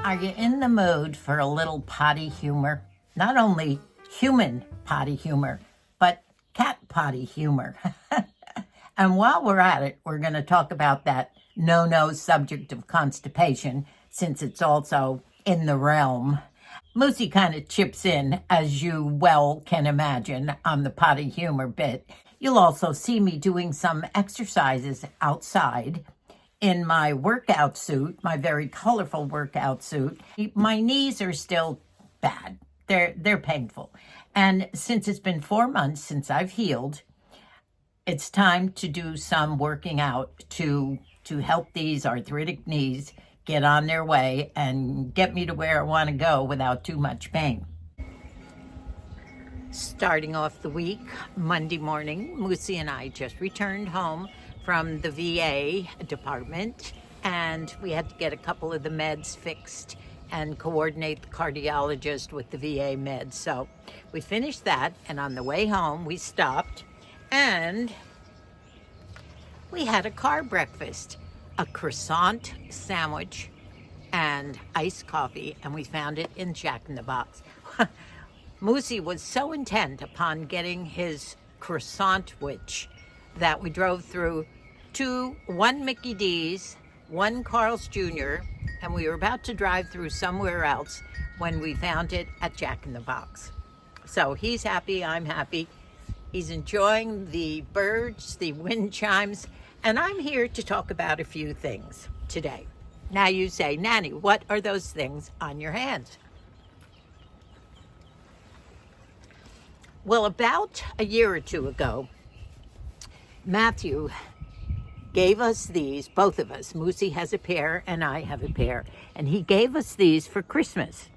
Are you in the mood for a little potty humor? Not only human potty humor, but cat potty humor. And while we're at it, we're going to talk about that no subject of constipation, since it's also in the realm. Moosie kind of chips in, as you well can imagine, on the potty humor bit. You'll also see me doing some exercises outside in my workout suit, my very colorful workout suit. My knees are still bad. They're painful. And since it's been 4 months since I've healed, it's time to do some working out to help these arthritic knees get on their way and get me to where I want to go without too much pain. Starting off the week, Monday morning, Moosie and I just returned home from the VA department, and we had to get a couple of the meds fixed and coordinate the cardiologist with the VA meds. So we finished that, and on the way home, we stopped and we had a car breakfast, a croissant sandwich and iced coffee, and we found it in Jack in the Box. Moosie was so intent upon getting his croissant-wich that we drove through one Mickey D's, one Carl's Jr., and we were about to drive through somewhere else when we found it at Jack in the Box. So he's happy, I'm happy. He's enjoying the birds, the wind chimes, and I'm here to talk about a few things today. Now you say, Nanny, what are those things on your hands? Well, about a year or two ago, Matthew gave us these, both of us. Moosie has a pair and I have a pair. And he gave us these for Christmas.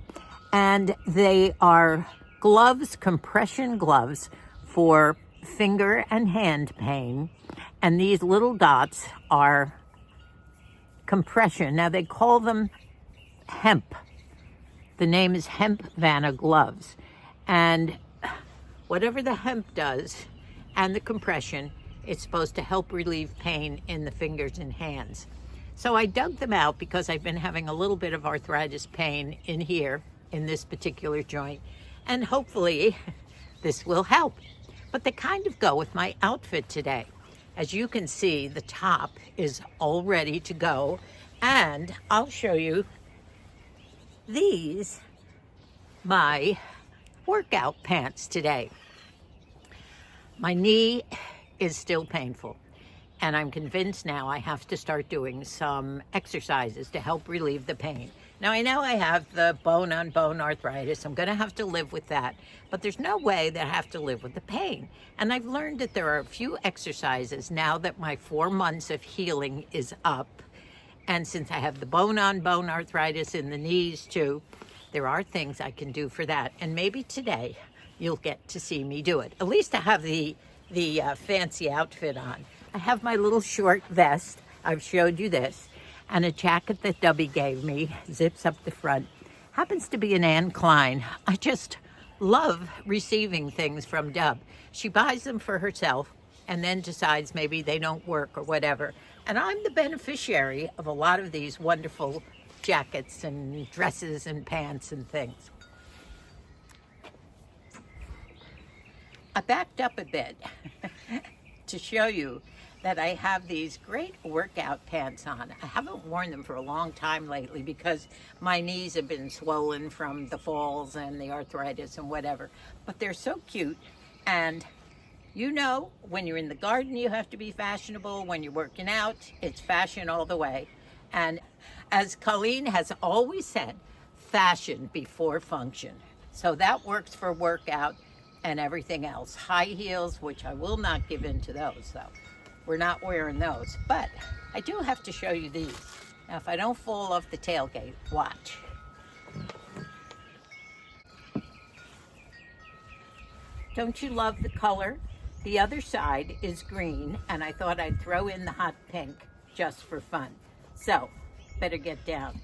And they are gloves, compression gloves for finger and hand pain. And these little dots are compression. Now they call them hemp. The name is Hemp Vanna gloves. And whatever the hemp does and the compression, it's supposed to help relieve pain in the fingers and hands. So I dug them out because I've been having a little bit of arthritis pain in here, in this particular joint, and hopefully this will help. But they kind of go with my outfit today. As you can see, the top is all ready to go, and I'll show you these, my workout pants today. My knee is still painful, and I'm convinced now I have to start doing some exercises to help relieve the pain. Now I know I have the bone-on-bone arthritis. I'm going to have to live with that, but there's no way that I have to live with the pain. And I've learned that there are a few exercises now that my 4 months of healing is up, and since I have the bone-on-bone arthritis in the knees too, there are things I can do for that, and maybe today you'll get to see me do it. At least I have the fancy outfit on. I have my little short vest. I've showed you this. And a jacket that Dubby gave me, zips up the front. Happens to be an Anne Klein. I just love receiving things from Dub. She buys them for herself and then decides maybe they don't work or whatever. And I'm the beneficiary of a lot of these wonderful jackets and dresses and pants and things. I backed up a bit to show you that I have these great workout pants on. I haven't worn them for a long time lately because my knees have been swollen from the falls and the arthritis and whatever. But they're so cute, and you know, when you're in the garden, you have to be fashionable. When you're working out, it's fashion all the way. And as Colleen has always said, fashion before function. So that works for workout and everything else. High heels, which I will not give in to those though. We're not wearing those, but I do have to show you these. Now, if I don't fall off the tailgate, watch. Don't you love the color? The other side is green, and I thought I'd throw in the hot pink just for fun. So, better get down.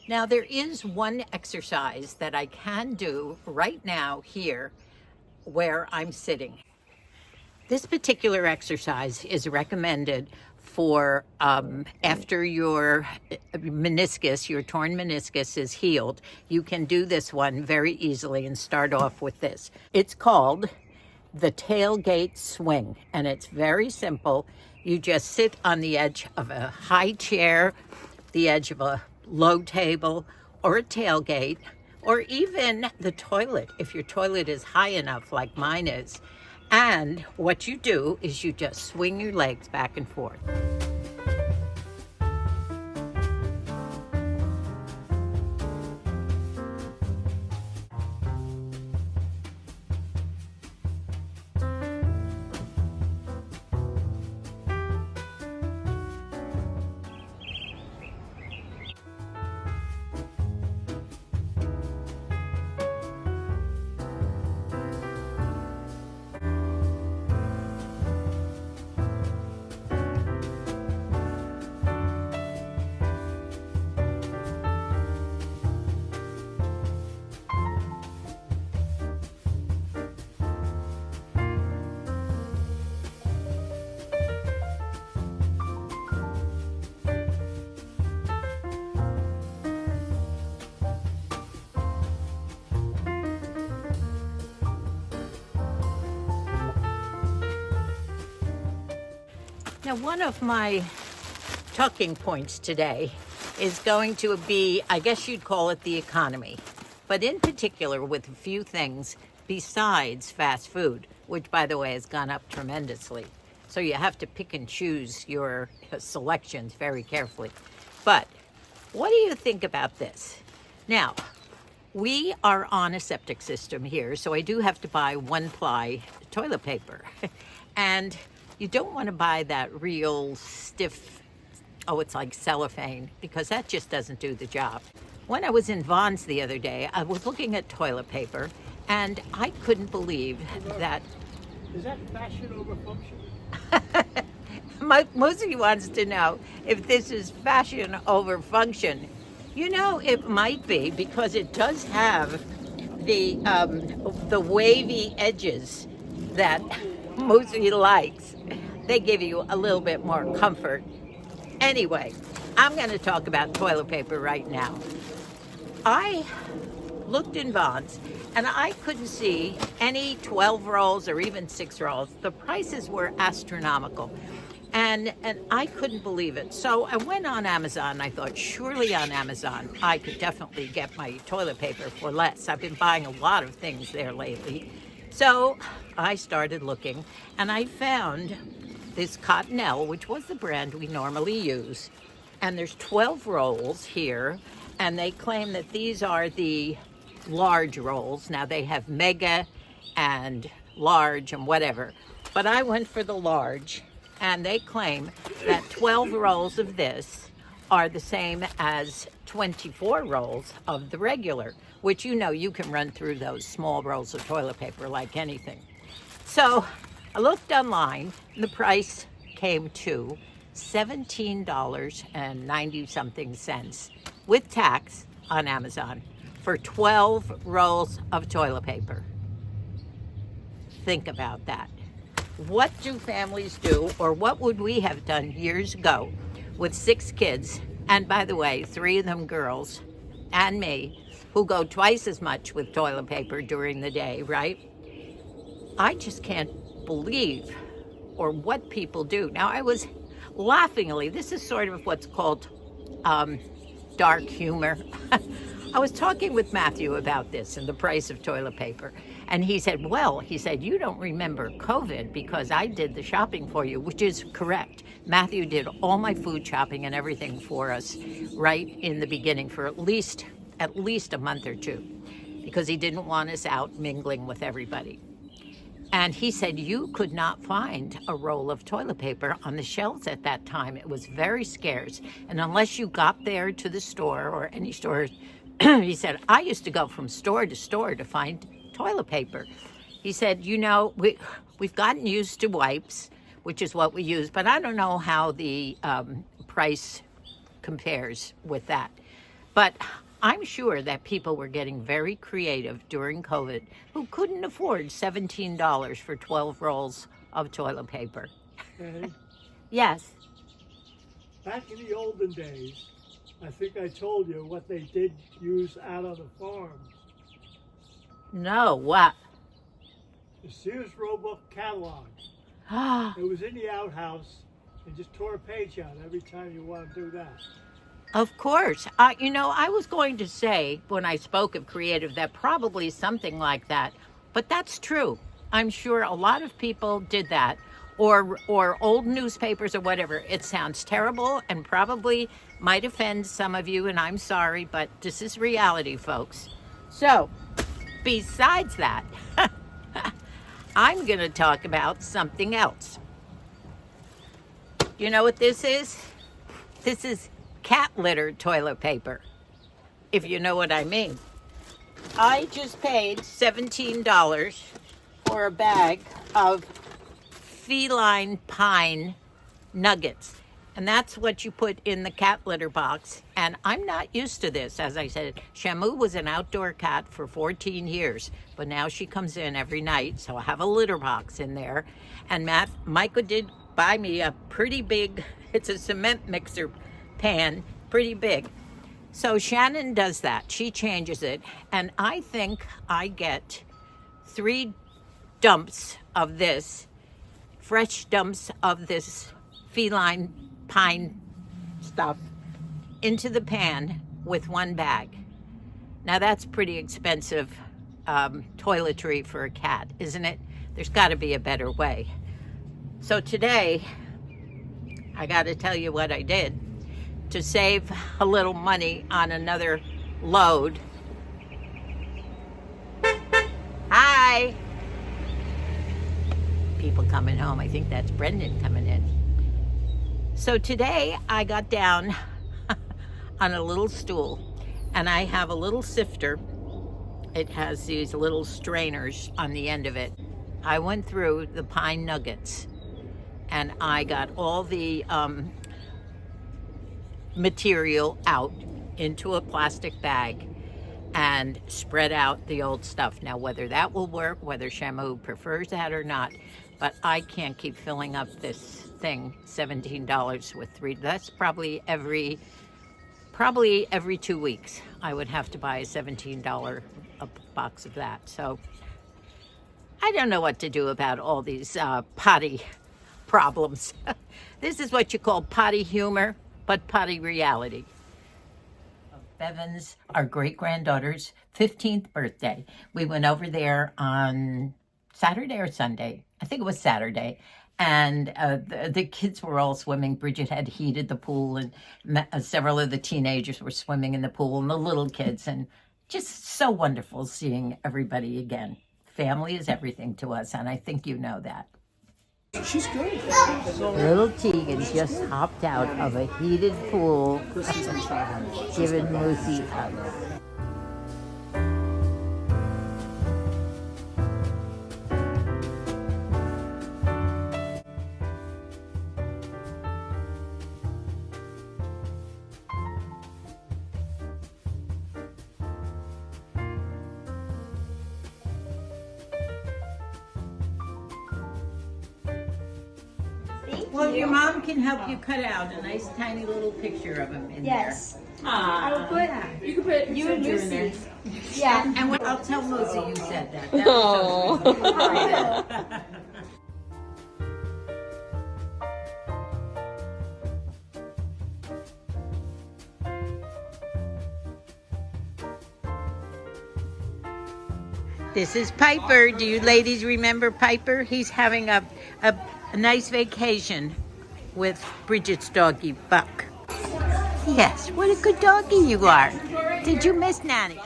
Now, there is one exercise that I can do right now here where I'm sitting. This particular exercise is recommended for after your meniscus, your torn meniscus is healed. You can do this one very easily and start off with this. It's called the tailgate swing, and it's very simple. You just sit on the edge of a high chair, the edge of a low table, or a tailgate, or even the toilet, if your toilet is high enough like mine is. And what you do is you just swing your legs back and forth. Now, one of my talking points today is going to be, I guess you'd call it the economy, but in particular with a few things besides fast food, which, by the way, has gone up tremendously. So you have to pick and choose your selections very carefully. But what do you think about this? Now, we are on a septic system here, so I do have to buy one-ply toilet paper. And you don't want to buy that real stiff, it's like cellophane, because that just doesn't do the job. When I was in Vaughn's the other day, I was looking at toilet paper, and I couldn't believe that. Is that fashion over function? Moosie wants to know if this is fashion over function. You know, it might be, because it does have the wavy edges that Moosie likes. They give you a little bit more comfort. Anyway, I'm going to talk about toilet paper right now. I looked in Vaughn's and I couldn't see any 12 rolls or even 6 rolls. The prices were astronomical. And I couldn't believe it. So I went on Amazon. I thought, surely on Amazon, I could definitely get my toilet paper for less. I've been buying a lot of things there lately. So I started looking, and I found this Cottonelle, which was the brand we normally use. And there's 12 rolls here, and they claim that these are the large rolls. Now, they have mega and large and whatever, but I went for the large, and they claim that 12 rolls of this are the same as 24 rolls of the regular, which you can run through those small rolls of toilet paper like anything. So I looked online, and the price came to $17.90-something with tax on Amazon for 12 rolls of toilet paper. Think about that. What do families do, or what would we have done years ago with 6 kids, and by the way, 3 of them girls, and me, who go twice as much with toilet paper during the day, right? I just can't believe or what people do. Now, I was laughingly, this is sort of what's called dark humor. I was talking with Matthew about this and the price of toilet paper. And he said, you don't remember COVID because I did the shopping for you, which is correct. Matthew did all my food shopping and everything for us right in the beginning for at least a month or 2, because he didn't want us out mingling with everybody. And he said you could not find a roll of toilet paper on the shelves at that time. It was very scarce. And unless you got there to the store or any store, he said, I used to go from store to store to find toilet paper. He said, we've gotten used to wipes, which is what we use, but I don't know how the price compares with that. But I'm sure that people were getting very creative during COVID who couldn't afford $17 for 12 rolls of toilet paper. Mm-hmm. Yes. back in the olden days, I think I told you what they did use out on the farms. No, what? The Sears Roebuck catalog. It was in the outhouse and just tore a page out every time you want to do that. Of course. I was going to say when I spoke of creative that probably something like that, but that's true. I'm sure a lot of people did that, or old newspapers or whatever. It sounds terrible and probably might offend some of you, and I'm sorry, but this is reality, folks. So, besides that, I'm going to talk about something else. You know what this is? This is cat litter toilet paper, if you know what I mean. I just paid $17 for a bag of feline pine nuggets. And that's what you put in the cat litter box. And I'm not used to this. As I said, Shamu was an outdoor cat for 14 years, but now she comes in every night. So I have a litter box in there. And Micah did buy me a pretty big, it's a cement mixer pan, pretty big. So Shannon does that. She changes it. And I think I get 3 dumps of this, fresh dumps of this feline pine stuff into the pan with 1 bag. Now that's pretty expensive toiletry for a cat, isn't it? There's got to be a better way. So today, I got to tell you what I did to save a little money on another load. Hi! People coming home. I think that's Brendan coming in. So today I got down on a little stool and I have a little sifter. It has these little strainers on the end of it. I went through the pine nuggets and I got all the material out into a plastic bag and spread out the old stuff. Now, whether that will work, whether Shamu prefers that or not, but I can't keep filling up this thing, $17 with 3. That's probably every 2 weeks. I would have to buy a $17 a box of that. So I don't know what to do about all these potty problems. This is what you call potty humor, but potty reality. Bevan's, our great-granddaughter's 15th birthday. We went over there on Saturday or Sunday. I think it was Saturday. And the kids were all swimming. Bridget had heated the pool, and several of the teenagers were swimming in the pool, and the little kids. And just so wonderful seeing everybody again. Family is everything to us, and I think you know that. She's good. Little Tegan just hopped out of a heated pool, giving Moosie hugs. Well, your mom can help you cut out a nice tiny little picture of him in Yes. there. I will put You can put you and in there. Lucy. Yeah. And I'll tell Moosie you said that. That was so sweet. Sorry. This is Piper. Do you ladies remember Piper? He's having a nice vacation with Bridget's doggy, Buck. Yes, what a good doggy you are. Did you miss Nanny?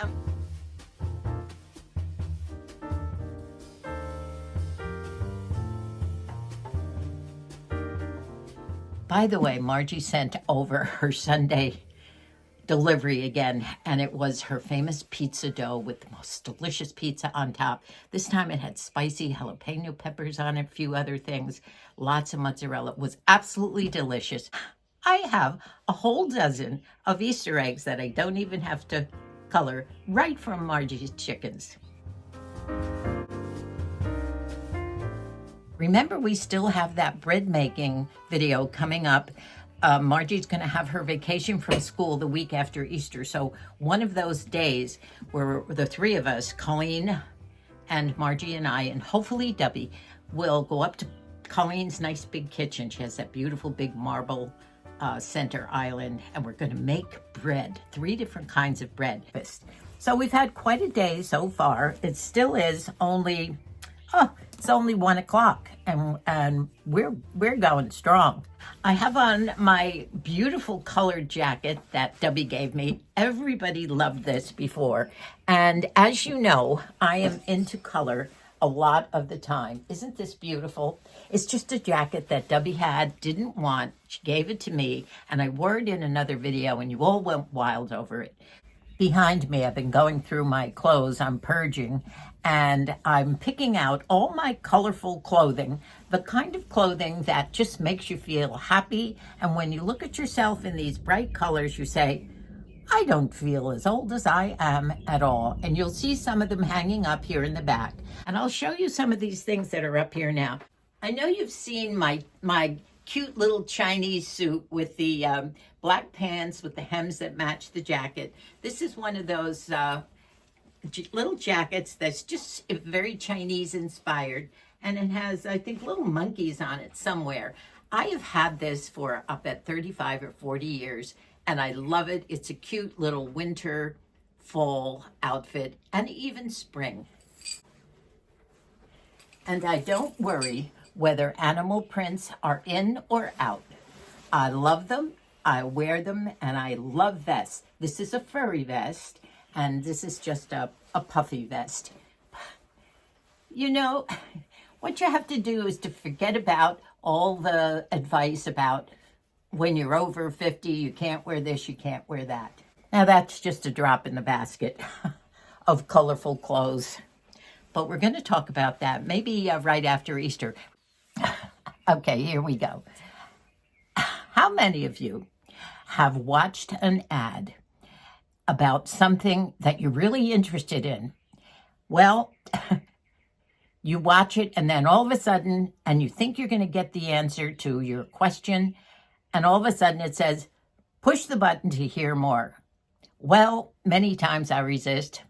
By the way, Margie sent over her Sunday delivery again, and it was her famous pizza dough with the most delicious pizza on top. This time it had spicy jalapeno peppers on it, a few other things, lots of mozzarella. It was absolutely delicious. I have a whole dozen of Easter eggs that I don't even have to color, right from Margie's chickens. Remember, we still have that bread making video coming up Margie's going to have her vacation from school the week after Easter. So one of those days where the three of us, Colleen and Margie and I, and hopefully Debbie, will go up to Colleen's nice big kitchen. She has that beautiful big marble center island, and we're going to make bread, 3 different kinds of bread. So we've had quite a day so far. It still is only, it's only 1 o'clock, and we're going strong. I have on my beautiful colored jacket that Debbie gave me. Everybody loved this before, and as you know, I am into color a lot of the time. Isn't this beautiful? It's just a jacket that Debbie didn't want. She gave it to me, and I wore it in another video, and you all went wild over it. Behind me, I've been going through my clothes. I'm purging, and I'm picking out all my colorful clothing, the kind of clothing that just makes you feel happy. And when you look at yourself in these bright colors, you say, I don't feel as old as I am at all. And you'll see some of them hanging up here in the back. And I'll show you some of these things that are up here now. I know you've seen my cute little Chinese suit with the black pants with the hems that match the jacket. This is one of those little jackets that's just very Chinese inspired, and it has, I think, little monkeys on it somewhere. I have had this for up at 35 or 40 years, and I love it. It's a cute little winter, fall outfit, and even spring. And I don't worry whether animal prints are in or out. I love them, I wear them, and I love vests. This is a furry vest, and this is just a puffy vest. You know, what you have to do is to forget about all the advice about when you're over 50, you can't wear this, you can't wear that. Now that's just a drop in the basket of colorful clothes. But we're going to talk about that maybe right after Easter. Okay, here we go. How many of you have watched an ad about something that you're really interested in? Well, you watch it, and then all of a sudden, and you think you're going to get the answer to your question, and all of a sudden it says, push the button to hear more. Well, many times I resist.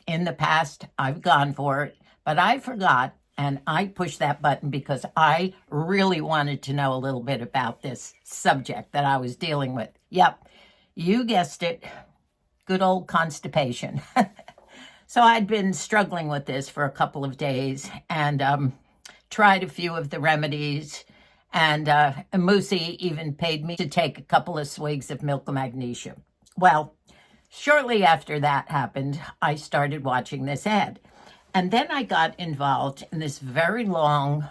In the past, I've gone for it, but I forgot, and I pushed that button because I really wanted to know a little bit about this subject that I was dealing with. Yep, you guessed it, good old constipation. So I'd been struggling with this for a couple of days and tried a few of the remedies, and Moosie even paid me to take a couple of swigs of milk of magnesia. Well, shortly after that happened, I started watching this ad. And then I got involved in this very long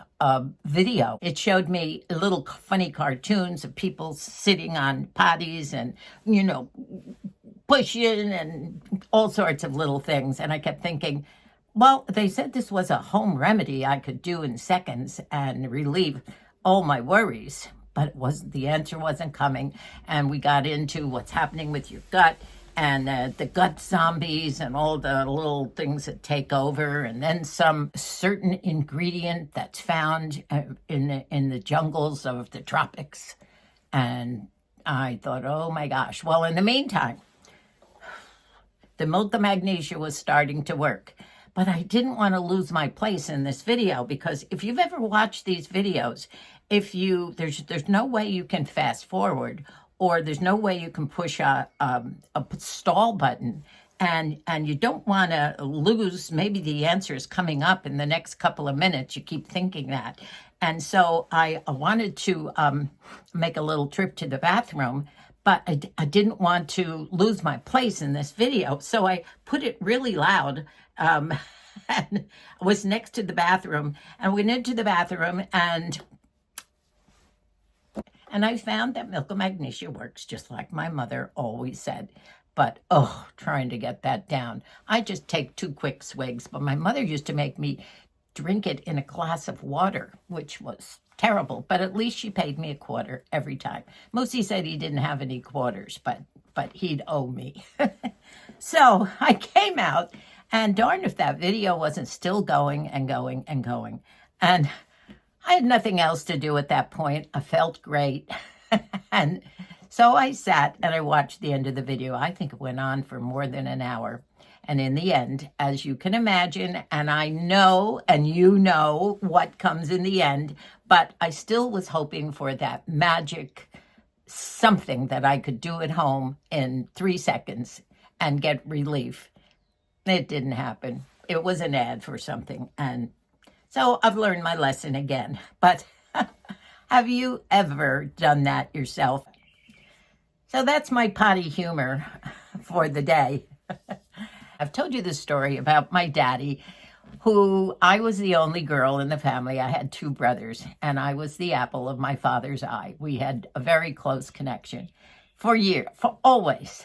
video. It showed me little funny cartoons of people sitting on potties and, you know, pushing and all sorts of little things. And I kept thinking, well, they said this was a home remedy I could do in seconds and relieve all my worries. But the answer wasn't coming. And we got into what's happening with your gut, and the gut zombies and all the little things that take over, and then some certain ingredient that's found in the jungles of the tropics. And I thought, oh my gosh. Well, in the meantime, the milk of magnesia was starting to work. But I didn't want to lose my place in this video, because if you've ever watched these videos, there's no way you can fast forward, or there's no way you can push a stall button, and you don't want to lose, maybe the answer is coming up in the next couple of minutes. You keep thinking that. And so I wanted to make a little trip to the bathroom, but I didn't want to lose my place in this video. So I put it really loud, and I was next to the bathroom, and went into the bathroom, and I found that milk of magnesia works just like my mother always said. But, trying to get that down. I just take 2 quick swigs, but my mother used to make me drink it in a glass of water, which was terrible. But at least she paid me a quarter every time. Moosie said he didn't have any quarters, but he'd owe me. So I came out, and darn if that video wasn't still going and going and going. And I had nothing else to do at that point. I felt great. And so I sat and I watched the end of the video. I think it went on for more than an hour. And in the end, as you can imagine, and I know, and you know what comes in the end, but I still was hoping for that magic something that I could do at home in 3 seconds and get relief. It didn't happen. It was an ad for something. And so I've learned my lesson again. But have you ever done that yourself? So that's my potty humor for the day. I've told you the story about my daddy, who I was the only girl in the family. I had 2 brothers, and I was the apple of my father's eye. We had a very close connection for always.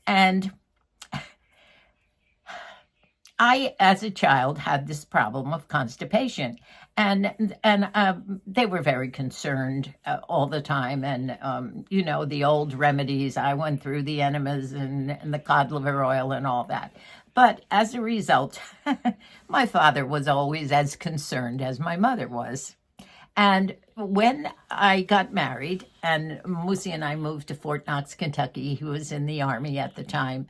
And I, as a child, had this problem of constipation, and they were very concerned all the time. And you know, the old remedies. I went through the enemas and the cod liver oil and all that. But as a result, my father was always as concerned as my mother was. And when I got married, and Moosie and I moved to Fort Knox, Kentucky, he was in the Army at the time.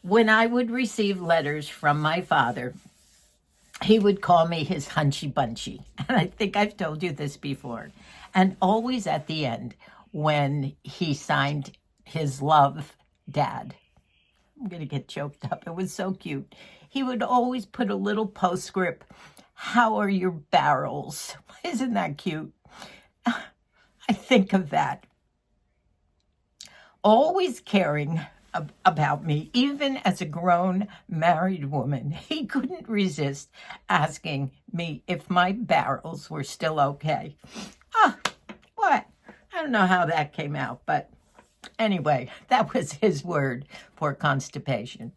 When I would receive letters from my father, he would call me his hunchy bunchy. And I think I've told you this before. And always at the end, when he signed his love, Dad. I'm going to get choked up. It was so cute. He would always put a little postscript. How are your barrels? Isn't that cute? I think of that. Always caring about me, even as a grown married woman. He couldn't resist asking me if my barrels were still okay. What? I don't know how that came out, but anyway, that was his word for constipation.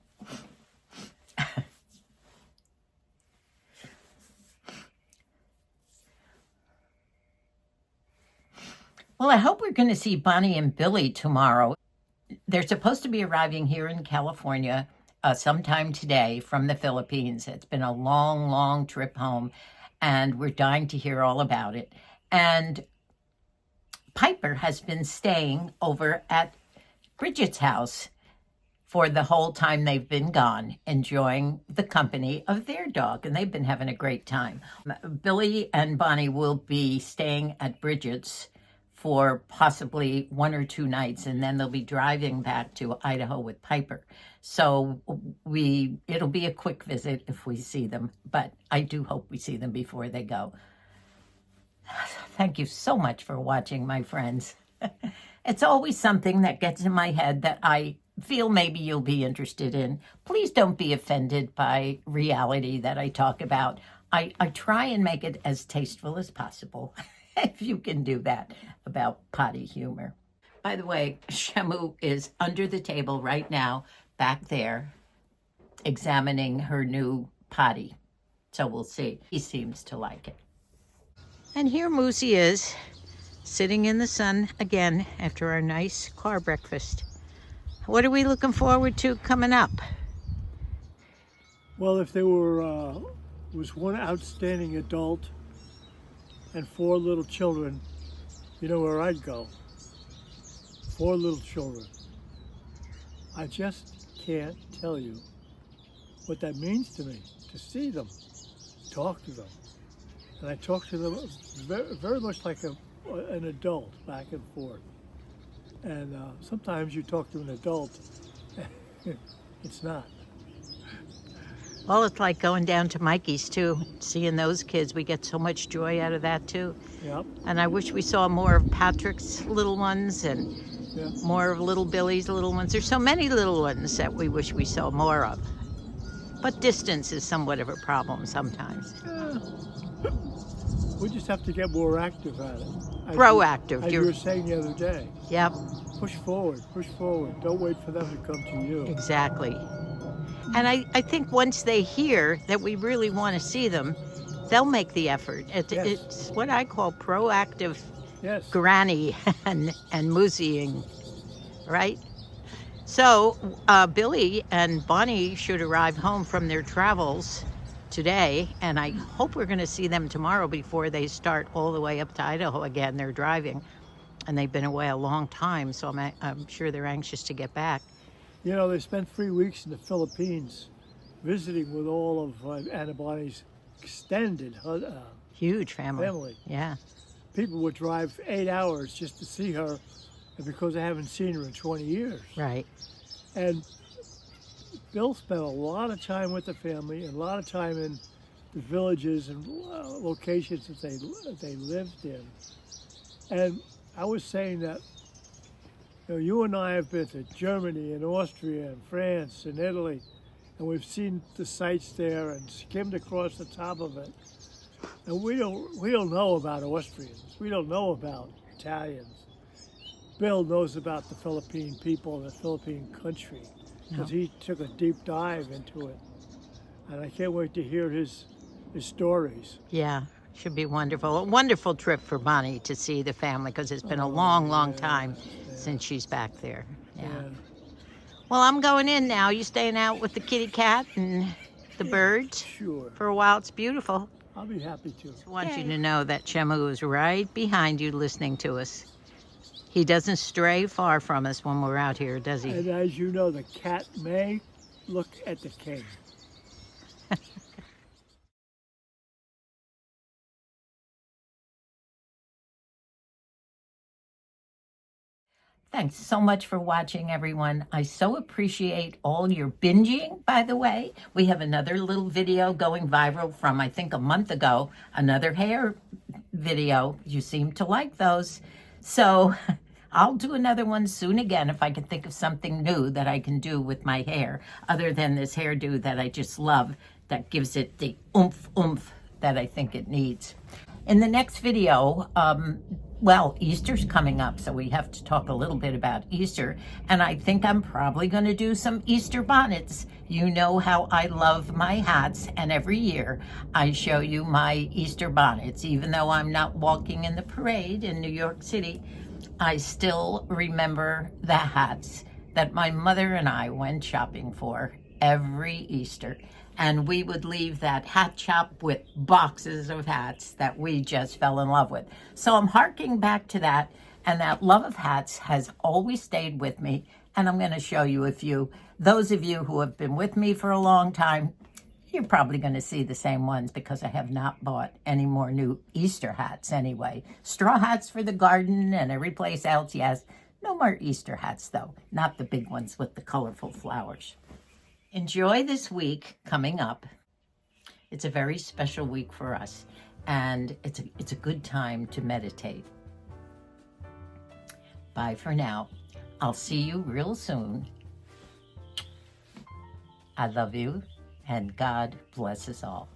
Well, I hope we're going to see Bonnie and Billy tomorrow. They're supposed to be arriving here in California sometime today from the Philippines. It's been a long, long trip home, and we're dying to hear all about it. And Piper has been staying over at Bridget's house for the whole time they've been gone, enjoying the company of their dog, and they've been having a great time. Billy and Bonnie will be staying at Bridget's for possibly 1 or 2 nights, and then they'll be driving back to Idaho with Piper. So it'll be a quick visit if we see them, but I do hope we see them before they go. Thank you so much for watching, my friends. It's always something that gets in my head that I feel maybe you'll be interested in. Please don't be offended by reality that I talk about. I try and make it as tasteful as possible, if you can do that, about potty humor. By the way, Shamu is under the table right now, back there, examining her new potty. So we'll see. He seems to like it. And here Moosie is, sitting in the sun again after our nice car breakfast. What are we looking forward to coming up? Well, if there was one outstanding adult and 4 little children, you know where I'd go. 4 little children. I just can't tell you what that means to me, to see them, talk to them. And I talk to them very, very much like an adult, back and forth. And sometimes you talk to an adult, it's not. Well, it's like going down to Mikey's too, seeing those kids. We get so much joy out of that too. Yep. And I wish we saw more of Patrick's little ones and more of little Billy's little ones. There's so many little ones that we wish we saw more of. But distance is somewhat of a problem sometimes. We just have to get more active at it. Proactive. As you were saying the other day. Yep. Push forward, push forward. Don't wait for them to come to you. Exactly. And I think once they hear that we really want to see them, they'll make the effort. It's what I call proactive granny and moosieing, right? So Billy and Bonnie should arrive home from their travels today, and I hope we're going to see them tomorrow before they start all the way up to Idaho again. They're driving. And they've been away a long time, so I'm sure they're anxious to get back. You know, they spent 3 weeks in the Philippines visiting with all of Anna Bonnie's extended Huge family. family. Yeah. People would drive 8 hours just to see her, and because they haven't seen her in 20 years. Right. And Bill spent a lot of time with the family and a lot of time in the villages and locations that they lived in. And I was saying that, you know, you and I have been to Germany and Austria and France and Italy, and we've seen the sights there and skimmed across the top of it. And we don't know about Austrians. We don't know about Italians. Bill knows about the Philippine people and the Philippine country because he took a deep dive into it. And I can't wait to hear his stories. Yeah. Should be wonderful. A wonderful trip for Bonnie to see the family because it's been a long time since she's back there. Yeah. Well, I'm going in now. You staying out with the kitty cat and the birds? Sure. For a while, it's beautiful. I'll be happy to. I want you to know that Chemu is right behind you listening to us. He doesn't stray far from us when we're out here, does he? And as you know, the cat may look at the king. Thanks so much for watching, everyone. I so appreciate all your binging, by the way. We have another little video going viral from, I think, a month ago. Another hair video. You seem to like those. So I'll do another one soon again if I can think of something new that I can do with my hair, other than this hairdo that I just love, that gives it the oomph that I think it needs. In the next video, well, Easter's coming up, so we have to talk a little bit about Easter. And I think I'm probably going to do some Easter bonnets. You know how I love my hats, and every year I show you my Easter bonnets. Even though I'm not walking in the parade in New York City, I still remember the hats that my mother and I went shopping for every Easter. And we would leave that hat shop with boxes of hats that we just fell in love with. So I'm harking back to that, and that love of hats has always stayed with me. And I'm going to show you a few. Those of you who have been with me for a long time, you're probably going to see the same ones because I have not bought any more new Easter hats anyway. Straw hats for the garden and every place else, yes. No more Easter hats, though. Not the big ones with the colorful flowers. Enjoy this week coming up. It's a very special week for us, and it's a good time to meditate. Bye for now. I'll see you real soon. I love you, and God bless us all.